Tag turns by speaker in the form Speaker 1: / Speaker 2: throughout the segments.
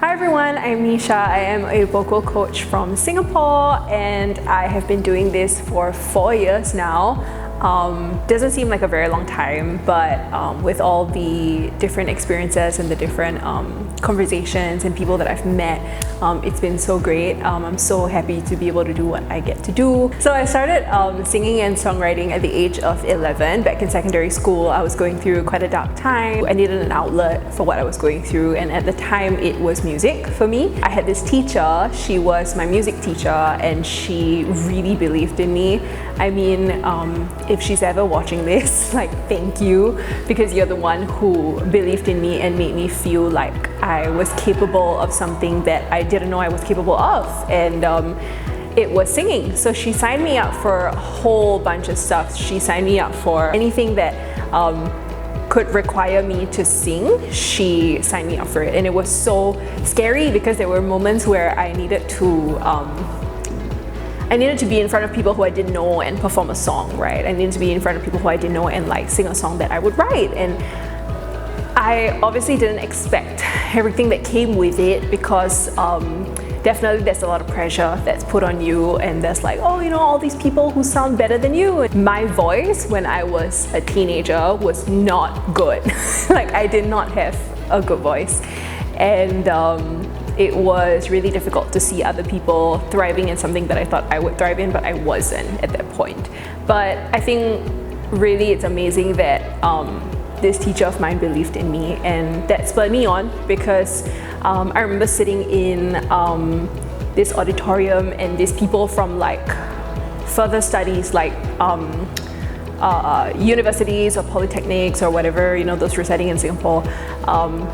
Speaker 1: Hi everyone, I'm Nisha. I am a vocal coach from Singapore and I have been doing this for 4 years now. Doesn't seem like a very long time, but with all the different experiences and the different conversations and people that I've met, it's been so great. I'm so happy to be able to do what I get to do. So I started singing and songwriting at the age of 11. Back in secondary school, I was going through quite a dark time. I needed an outlet for what I was going through, and at the time it was music for me. I had this teacher, she was my music teacher, and she really believed in me. I mean, if she's ever watching this, like, thank you, because you're the one who believed in me and made me feel like I was capable of something that I didn't know I was capable of, and it was singing. So she signed me up for a whole bunch of stuff. She signed me up for anything that could require me to sing. She signed me up for it, and it was so scary because there were moments where I needed to be in front of people who I didn't know and perform a song, right? I needed to be in front of people who I didn't know and like sing a song that I would write. And I obviously didn't expect everything that came with it, because definitely there's a lot of pressure that's put on you, and there's like, oh, you know, all these people who sound better than you. My voice when I was a teenager was not good. Like, I did not have a good voice. And it was really difficult to see other people thriving in something that I thought I would thrive in, but I wasn't at that point. But I think really it's amazing that this teacher of mine believed in me, and that spurred me on, because I remember sitting in this auditorium, and these people from like further studies, like universities or polytechnics or whatever, you know, those residing in Singapore,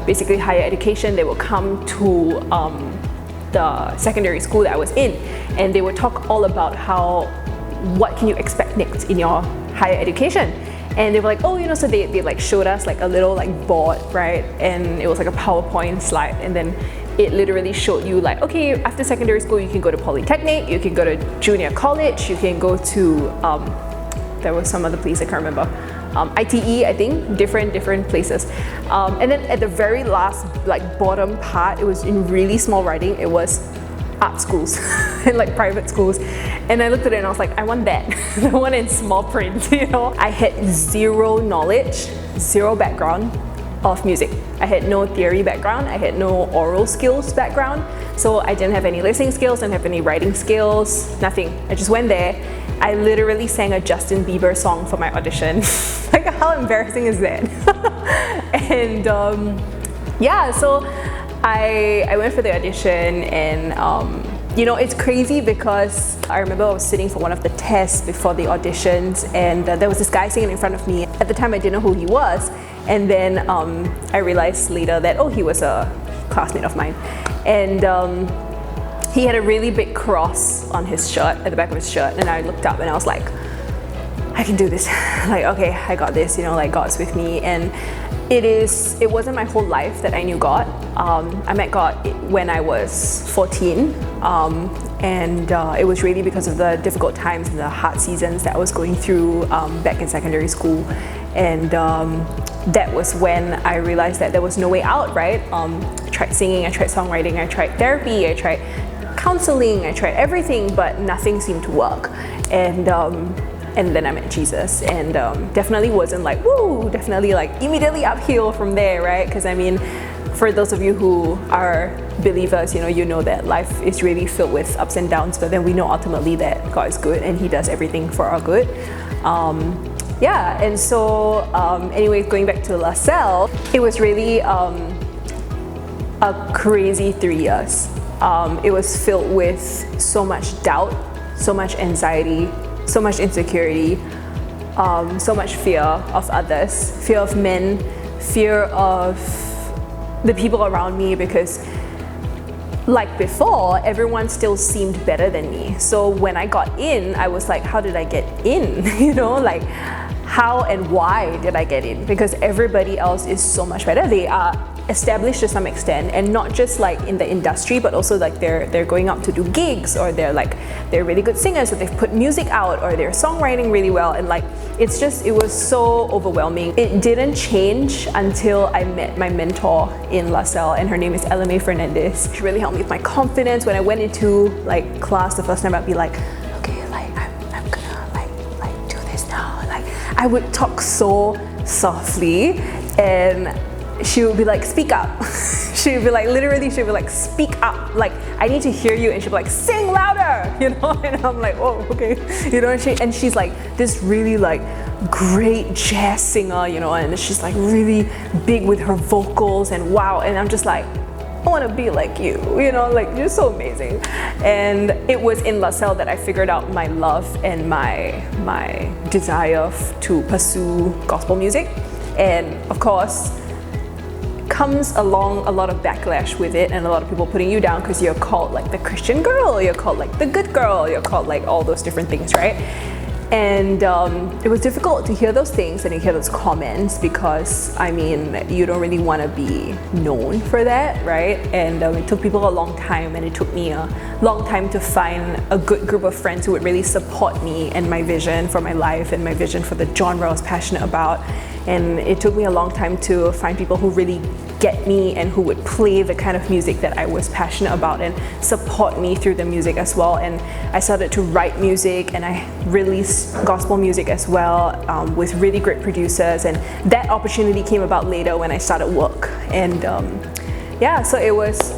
Speaker 1: basically higher education, they would come to the secondary school that I was in, and they would talk all about what can you expect next in your higher education. And they were like, oh, you know, so they like showed us like a little like board, right? And it was like a PowerPoint slide, and then it literally showed you like, okay, after secondary school you can go to polytechnic, you can go to junior college, you can go to there was some other place I can't remember, ITE, I think, different places. And then at the very last, like bottom part, it was in really small writing, it was art schools and like private schools. And I looked at it and I was like, I want that. The one in small print, you know. I had zero knowledge, zero background of music. I had no theory background, I had no oral skills background. So I didn't have any listening skills, didn't have any writing skills, nothing. I just went there. I literally sang a Justin Bieber song for my audition. Like, how embarrassing is that? And yeah, so I went for the audition, and you know, it's crazy because I remember I was sitting for one of the tests before the auditions, and there was this guy singing in front of me. At the time I didn't know who he was, and then I realized later that, oh, he was a classmate of mine. And he had a really big cross on his shirt, at the back of his shirt, and I looked up and I was like, I can do this. Like, okay, I got this, you know, like God's with me. And it wasn't my whole life that I knew God. I met God when I was 14, and it was really because of the difficult times and the hard seasons that I was going through back in secondary school. And that was when I realized that there was no way out, right? I tried singing, I tried songwriting, I tried therapy, I tried counseling, I tried everything, but nothing seemed to work. And then I met Jesus, and definitely wasn't like, woo, definitely like immediately uphill from there, right? Because I mean, for those of you who are believers, you know that life is really filled with ups and downs, but then we know ultimately that God is good and He does everything for our good. Yeah, and so anyway, going back to LaSalle, it was really a crazy 3 years. It was filled with so much doubt, so much anxiety, so much insecurity, so much fear of others, fear of men, fear of the people around me, because like before, everyone still seemed better than me. So when I got in, I was like, how did I get in? You know, like, how and why did I get in? Because everybody else is so much better. They are established to some extent, and not just like in the industry, but also like they're going out to do gigs, or they're really good singers, or they've put music out, or they're songwriting really well, and like it was so overwhelming. It didn't change until I met my mentor in LaSalle, and her name is Elame Fernandez. She really helped me with my confidence. When I went into like class the first time, I'd be like, okay, like I'm gonna like do this now. Like I would talk so softly, and she would be like, speak up. She would be like, literally, she would be like, speak up. Like, I need to hear you. And she'd be like, sing louder, you know? And I'm like, oh, okay. You know, and she's like this really like great jazz singer, you know, and she's like really big with her vocals, and wow. And I'm just like, I want to be like you, you know, like you're so amazing. And it was in LaSalle that I figured out my love and my desire to pursue gospel music. And of course, comes along a lot of backlash with it, and a lot of people putting you down because you're called like the Christian girl, you're called like the good girl, you're called like all those different things, right? And it was difficult to hear those things and to hear those comments, because I mean, you don't really want to be known for that, right? And it took people a long time, and it took me a long time to find a good group of friends who would really support me and my vision for my life and my vision for the genre I was passionate about. And it took me a long time to find people who really get me and who would play the kind of music that I was passionate about and support me through the music as well. And I started to write music, and I released gospel music as well, with really great producers. And that opportunity came about later when I started work. And yeah, so it was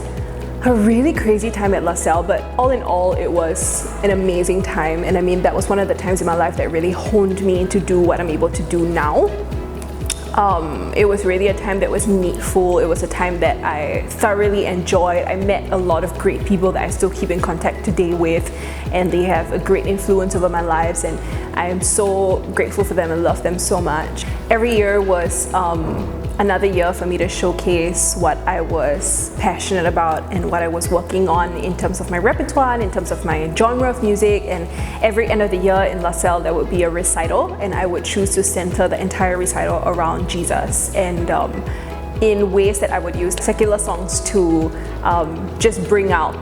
Speaker 1: a really crazy time at LaSalle, but all in all, it was an amazing time. And I mean, that was one of the times in my life that really honed me to do what I'm able to do now. It was really a time that was needful. It was a time that I thoroughly enjoyed. I met a lot of great people that I still keep in contact today with, and they have a great influence over my lives, and I am so grateful for them and love them so much. Every year was another year for me to showcase what I was passionate about and what I was working on in terms of my repertoire and in terms of my genre of music. And every end of the year in LaSalle, there would be a recital, and I would choose to center the entire recital around Jesus, and in ways that I would use secular songs to just bring out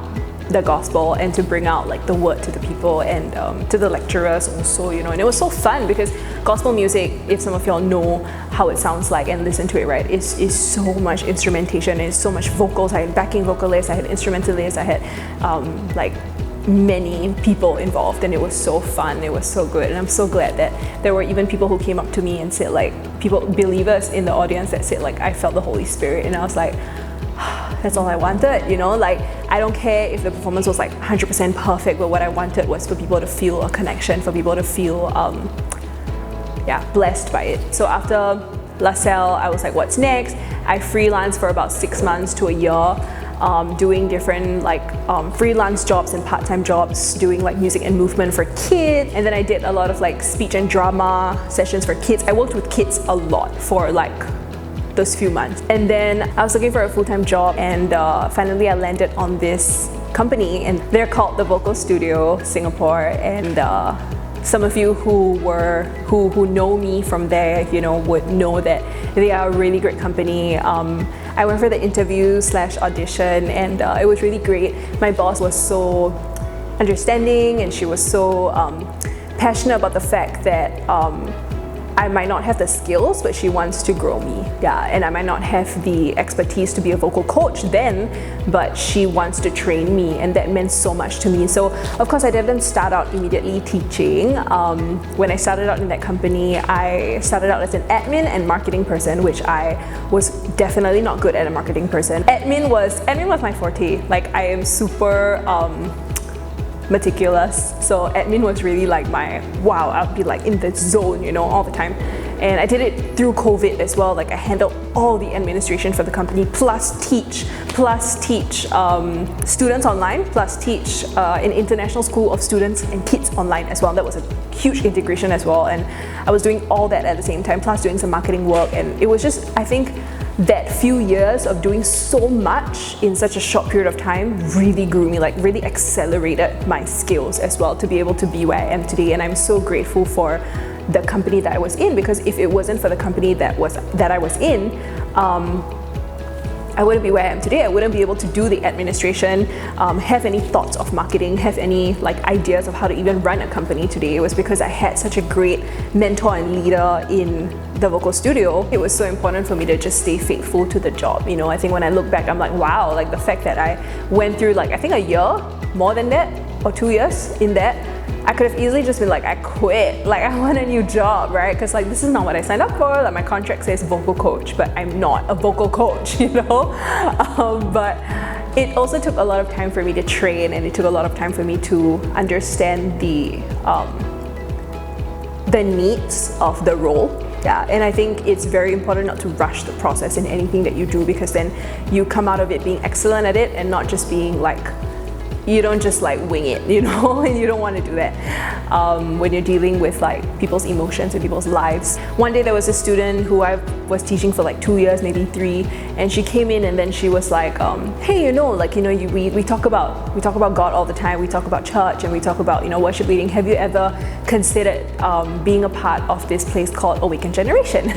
Speaker 1: the gospel and to bring out like the word to the people, and to the lecturers also, you know. And it was so fun because gospel music, if some of y'all know how it sounds like and listen to it, right, is so much instrumentation, it's so much vocals. I had backing vocalists, I had instrumentalists, I had like many people involved, and it was so fun, it was so good. And I'm so glad that there were even people who came up to me and said, like, believers in the audience that said like, I felt the Holy Spirit. And I was like, that's all I wanted, you know. Like, I don't care if the performance was like 100% perfect, but what I wanted was for people to feel a connection, for people to feel blessed by it. So after LaSalle, I was like, what's next? I freelanced for about 6 months to a year, doing different like freelance jobs and part-time jobs, doing like music and movement for kids. And then I did a lot of like speech and drama sessions for kids. I worked with kids a lot for like those few months. And then I was looking for a full-time job, and finally I landed on this company, and they're called the Vocal Studio Singapore. And some of you who know me from there, you know, would know that they are a really great company. I went for the interview/audition, and it was really great. My boss was so understanding, and she was so passionate about the fact that I might not have the skills, but she wants to grow me. Yeah, and I might not have the expertise to be a vocal coach then, but she wants to train me, and that meant so much to me. So of course I didn't start out immediately teaching. When I started out in that company, I started out as an admin and marketing person, which I was definitely not good at a marketing person. Admin was my forte. Like, I am super meticulous, so admin was really like my wow. I'd be like in the zone, you know, all the time. And I did it through COVID as well. Like, I handled all the administration for the company, plus teach students online, plus teach an international school of students and kids online as well. That was a huge integration as well, and I was doing all that at the same time, plus doing some marketing work. And it was just, I think that few years of doing so much in such a short period of time really grew me, like really accelerated my skills as well to be able to be where I am today. And I'm so grateful for the company that I was in, because if it wasn't for the company that I was in, I wouldn't be where I am today. I wouldn't be able to do the administration, have any thoughts of marketing, have any like ideas of how to even run a company today. It was because I had such a great mentor and leader in the vocal studio. It was so important for me to just stay faithful to the job. You know, I think when I look back, I'm like, wow, like the fact that I went through like, I think a year, more than that, or 2 years in that, I could have easily just been like, I quit, like I want a new job, right? Because like this is not what I signed up for. Like my contract says vocal coach, but I'm not a vocal coach, you know? But it also took a lot of time for me to train, and it took a lot of time for me to understand the needs of the role. Yeah, and I think it's very important not to rush the process in anything that you do, because then you come out of it being excellent at it and not just being like, you don't just like wing it, you know, and you don't want to do that when you're dealing with like people's emotions and people's lives. One day there was a student who I was teaching for like 2 years, maybe 3, and she came in and then she was like, hey, you know, like, you know, we talk about God all the time. We talk about church and we talk about, you know, worship leading. Have you ever considered being a part of this place called Awakened Generation?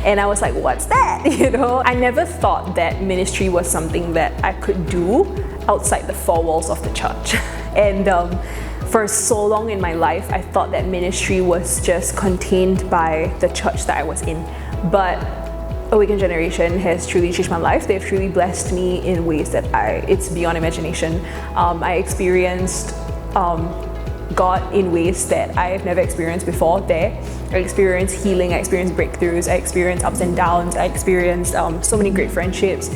Speaker 1: And I was like, what's that? You know, I never thought that ministry was something that I could do outside the 4 walls of the church. And for so long in my life, I thought that ministry was just contained by the church that I was in. But Awakened Generation has truly changed my life. They've truly blessed me in ways that it's beyond imagination. I experienced God in ways that I have never experienced before there. I experienced healing, I experienced breakthroughs, I experienced ups and downs, I experienced so many great friendships,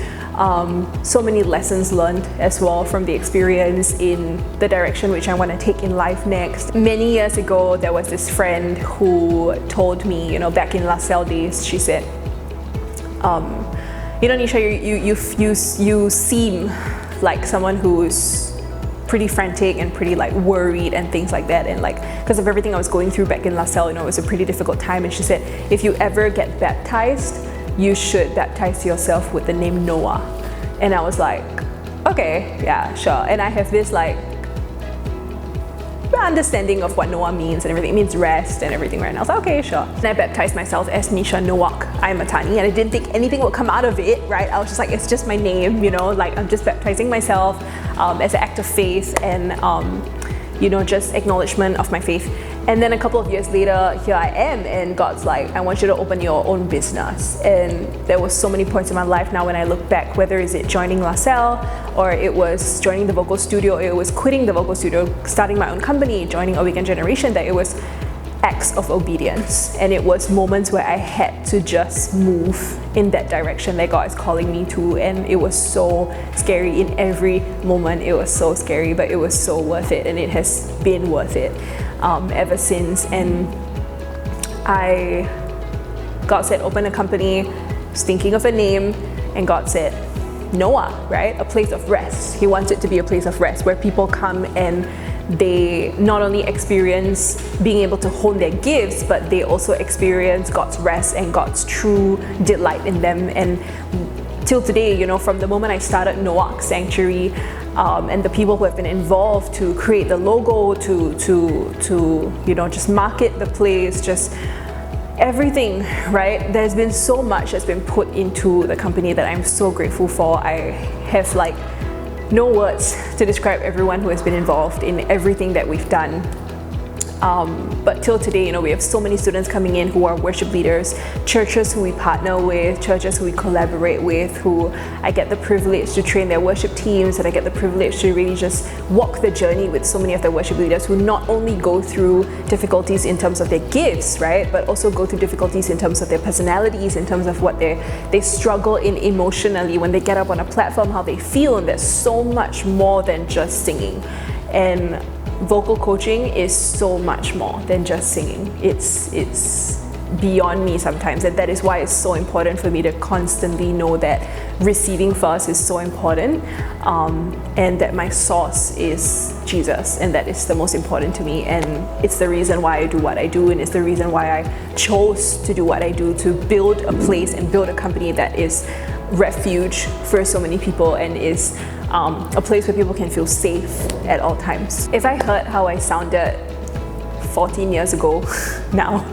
Speaker 1: so many lessons learned as well from the experience in the direction which I want to take in life next. Many years ago, there was this friend who told me, you know, back in LaSalle days, she said, you know, Nisha, you seem like someone who's pretty frantic and pretty like worried and things like that, and like because of everything I was going through back in LaSalle, you know, it was a pretty difficult time. And she said, if you ever get baptized, you should baptize yourself with the name Noah. And I was like, okay, yeah, sure. And I have this like understanding of what Noah means and everything. It means rest and everything, right? And I was like, okay, sure. And I baptized myself as Nisha Noach Mahtani, and I didn't think anything would come out of it, right? I was just like, it's just my name, you know, like I'm just baptizing myself as an act of faith and, you know, just acknowledgement of my faith. And then a couple of years later, here I am, and God's like, I want you to open your own business. And there was so many points in my life now when I look back, whether is it joining LaSalle, or it was joining the vocal studio, it was quitting the vocal studio, starting my own company, joining Awakened Generation, that it was acts of obedience. And it was moments where I had to just move in that direction that God is calling me to. And it was so scary in every moment. It was so scary, but it was so worth it. And it has been worth it ever since. And God said, open a company, was thinking of a name, and God said, Noah, right? A place of rest. He wants it to be a place of rest where people come and they not only experience being able to hone their gifts, but they also experience God's rest and God's true delight in them. And till today, you know, from the moment I started Noach Sanctuary, and the people who have been involved to create the logo, to you know, just market the place, just everything, right? There's been so much that's been put into the company that I'm so grateful for. I have like no words to describe everyone who has been involved in everything that we've done. But till today, you know, we have so many students coming in who are worship leaders, churches who we partner with, churches who we collaborate with, who I get the privilege to train their worship teams, and I get the privilege to really just walk the journey with so many of the worship leaders who not only go through difficulties in terms of their gifts, right, but also go through difficulties in terms of their personalities, in terms of what they struggle in emotionally when they get up on a platform, how they feel. And there's so much more than just singing. And vocal coaching is so much more than just singing. It's beyond me sometimes, and that is why it's so important for me to constantly know that receiving first is so important, and that my source is Jesus, and that is the most important to me. And it's the reason why I do what I do, and it's the reason why I chose to do what I do, to build a place and build a company that is refuge for so many people and is a place where people can feel safe at all times. If I heard how I sounded 14 years ago now,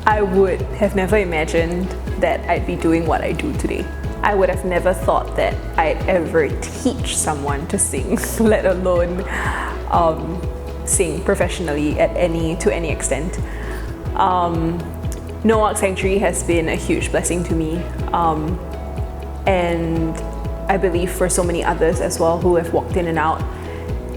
Speaker 1: I would have never imagined that I'd be doing what I do today. I would have never thought that I'd ever teach someone to sing, let alone sing professionally to any extent. Noach Sanctuary has been a huge blessing to me, and I believe for so many others as well who have walked in and out.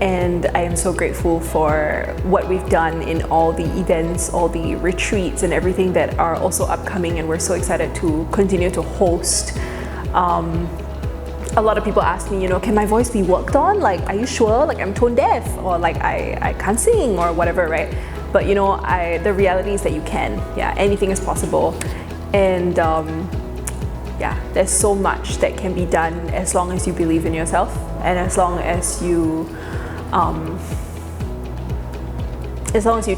Speaker 1: And I am so grateful for what we've done in all the events, all the retreats and everything that are also upcoming, and we're so excited to continue to host. A lot of people ask me, can my voice be worked on? Like, are you sure? Like, I'm tone deaf, or like I can't sing, or whatever, right? But the reality is that you can. Yeah, anything is possible. And yeah, there's so much that can be done as long as you believe in yourself, and as long as you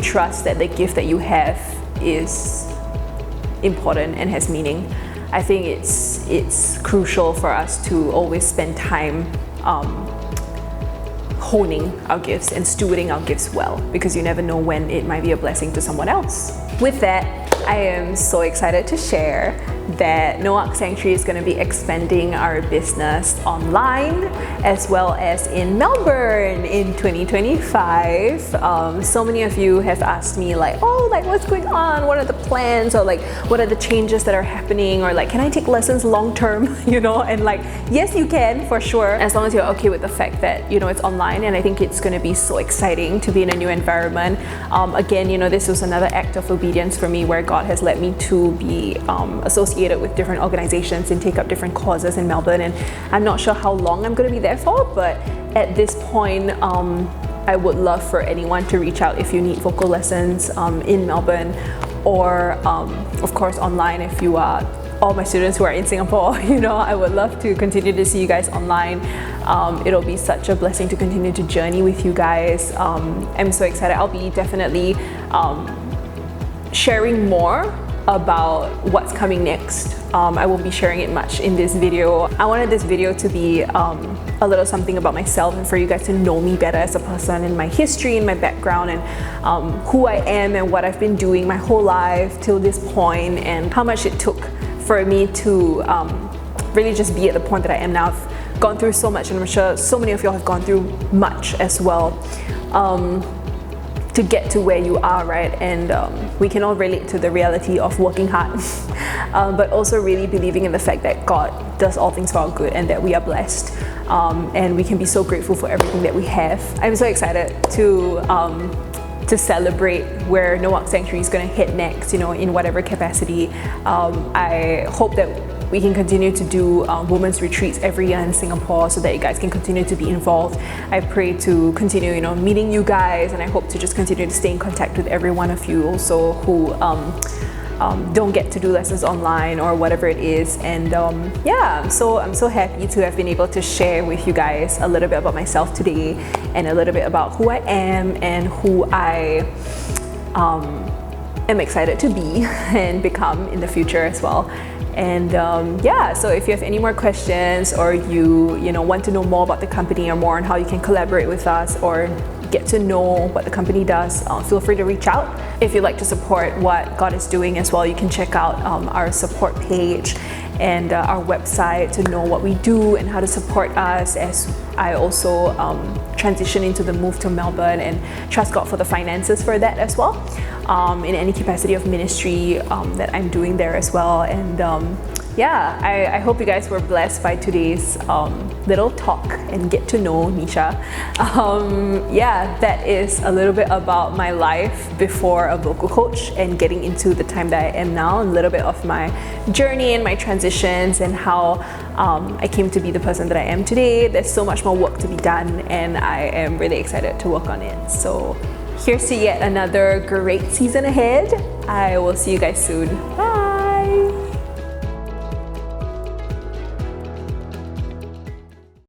Speaker 1: trust that the gift that you have is important and has meaning. I think it's crucial for us to always spend time honing our gifts and stewarding our gifts well, because you never know when it might be a blessing to someone else. With that, I am so excited to share that Noach Sanctuary is going to be expanding our business online as well as in Melbourne in 2025. So many of you have asked me what's going on? What are the plans? Or what are the changes that are happening? Or can I take lessons long term? And yes, you can, for sure, as long as you're okay with the fact that it's online. And I think it's going to be so exciting to be in a new environment. Again, this was another act of obedience for me, where God has led me to be associated with different organizations and take up different causes in Melbourne. And I'm not sure how long I'm going to be there for, but at this point, I would love for anyone to reach out if you need vocal lessons in Melbourne, or of course online if you are. All my students who are in Singapore, I would love to continue to see you guys online. It'll be such a blessing to continue to journey with you guys. I'm so excited. I'll be definitely sharing more about what's coming next. I won't be sharing it much in this video. I wanted this video to be a little something about myself, and for you guys to know me better as a person, and my history and my background, and who I am and what I've been doing my whole life till this point, and how much it took for me to really just be at the point that I am now. I've gone through so much, and I'm sure so many of y'all have gone through much as well to get to where you are, right? And we can all relate to the reality of working hard, but also really believing in the fact that God does all things for our good, and that we are blessed, and we can be so grateful for everything that we have. I'm so excited to celebrate where Noach Sanctuary is going to hit next, in whatever capacity. I hope that we can continue to do women's retreats every year in Singapore, so that you guys can continue to be involved. I pray to continue, meeting you guys, and I hope to just continue to stay in contact with every one of you also who don't get to do lessons online or whatever it is. And yeah, I'm so happy to have been able to share with you guys a little bit about myself today, and a little bit about who I am and who I am excited to be and become in the future as well. And yeah, so if you have any more questions, or you want to know more about the company, or more on how you can collaborate with us, or get to know what the company does, feel free to reach out. If you'd like to support what God is doing as well, you can check out our support page and our website to know what we do and how to support us, as I also transition into the move to Melbourne, and trust God for the finances for that as well, in any capacity of ministry that I'm doing there as well. And yeah, I hope you guys were blessed by today's little talk and get to know Nisha. Yeah, that is a little bit about my life before a vocal coach, and getting into the time that I am now, a little bit of my journey and my transitions, and how I came to be the person that I am today. There's so much more work to be done, and I am really excited to work on it. So here's to yet another great season ahead. I will see you guys soon. Bye.